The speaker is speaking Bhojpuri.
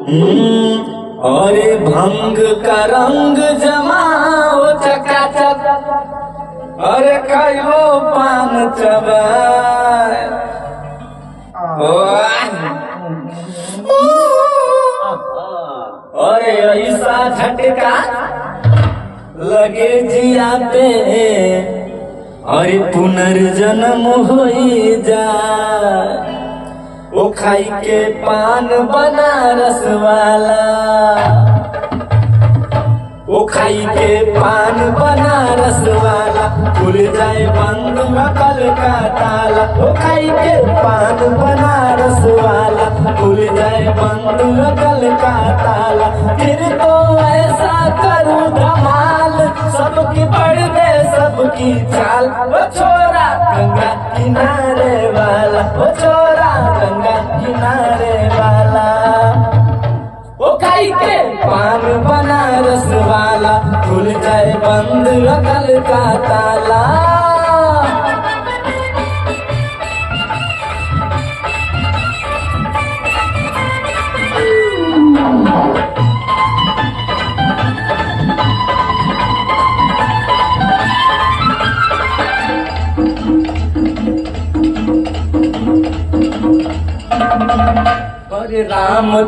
और भंग का रंग जमाओ चकाचक, अरे खाइलो पान चबाए। अरे ऐसा झटका लगे जिया पे, अरे पुनर्जन्म हो जाए। ओ खाई के पान बनारस वाला, ओ खाई के पान बनारस वाला, खुल जाए बंद अकल का ताला। ओ खाई के पान बनारस वाला, खुल जाए बंद अकल का ताला। फिर तो ऐसा करूं धमाल, सबकी पढ़ दे सबकी चाल। ओ छोरा गंगा किनारे वाला, ओ छोरा गंगा किनारे वाला। ओ खाई के पान बनारस वाला, खुल जाए बंद अकल का ताला। अरे राम